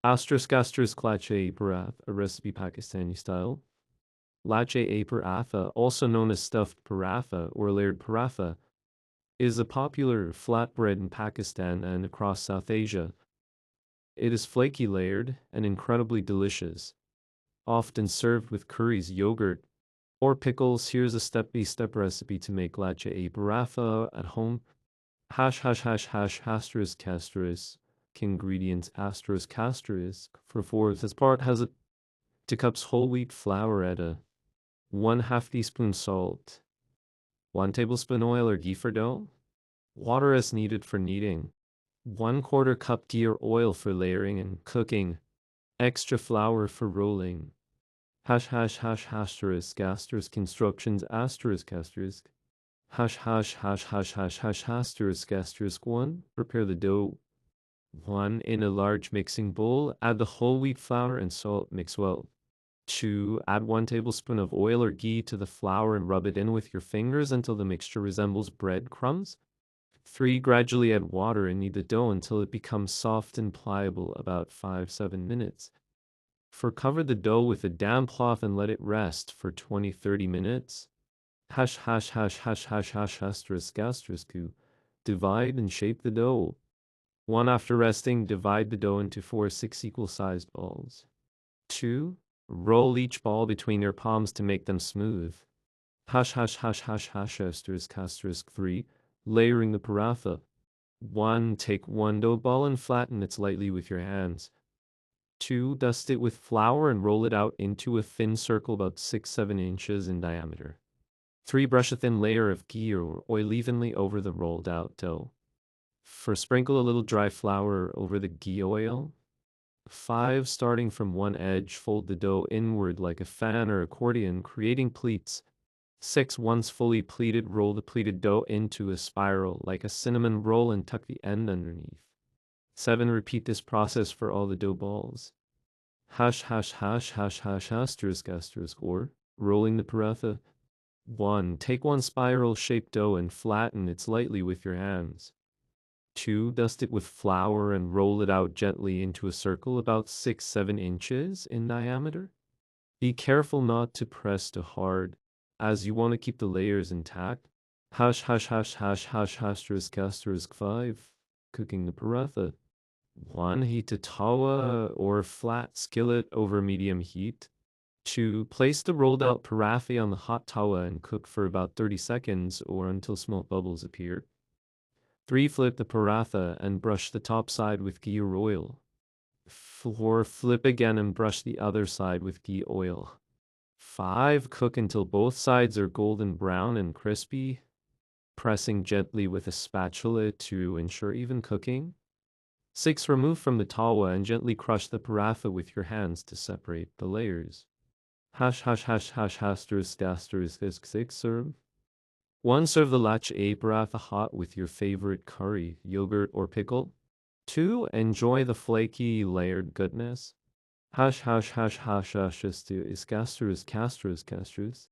Asterisk Lacha Paratha, a recipe Pakistani style. Lacha Paratha, also known as stuffed paratha or layered paratha, is a popular flatbread in Pakistan and across South Asia. It is flaky layered and incredibly delicious, often served with curries, yogurt, or pickles. Here's a step-by-step recipe to make lacha paratha at home. Asterisk. Ingredients asterisk. For four, this part has 2 cups whole wheat flour, atta 1/2 teaspoon salt, 1 tablespoon oil or ghee for dough, water as needed for kneading, 1/4 cup ghee or oil for layering and cooking, extra flour for rolling. Instructions asterisk. 1. Prepare the dough. 1. In a large mixing bowl, add the whole wheat flour and salt, mix well. 2. Add 1 tablespoon of oil or ghee to the flour and rub it in with your fingers until the mixture resembles breadcrumbs. 3. Gradually add water and knead the dough until it becomes soft and pliable, about 5-7 minutes. 4. Cover the dough with a damp cloth and let it rest for 20-30 minutes. Asterisk. Divide and shape the dough. 1. After resting, divide the dough into 4 equal-sized balls. 2. Roll each ball between your palms to make them smooth. Asterisk. 3. Layering the paratha. 1. Take 1 dough ball and flatten it lightly with your hands. 2. Dust it with flour and roll it out into a thin circle about 6-7 inches in diameter. 3. Brush a thin layer of ghee or oil evenly over the rolled out dough. 4. Sprinkle a little dry flour over the ghee oil. 5. Starting from one edge, fold the dough inward like a fan or accordion, creating pleats. 6. Once fully pleated, roll the pleated dough into a spiral like a cinnamon roll and tuck the end underneath. 7. Repeat this process for all the dough balls. Asterisk. Or rolling the paratha. 1. Take 1 spiral-shaped dough and flatten it lightly with your hands. 2. Dust it with flour and roll it out gently into a circle about 6-7 inches in diameter. Be careful not to press too hard, as you want to keep the layers intact. Asterisk. 5. Cooking the paratha. 1. Heat a tawa or flat skillet over medium heat. 2. Place the rolled out paratha on the hot tawa and cook for about 30 seconds or until small bubbles appear. 3. Flip the paratha and brush the top side with ghee or oil. 4. Flip again and brush the other side with ghee oil. 5. Cook until both sides are golden brown and crispy, pressing gently with a spatula to ensure even cooking. 6. Remove from the tawa and gently crush the paratha with your hands to separate the layers. Asterisk. 6. Serve. 1. Serve the lacha paratha hot with your favorite curry, yogurt, or pickle. 2. Enjoy the flaky, layered goodness. Asterisk.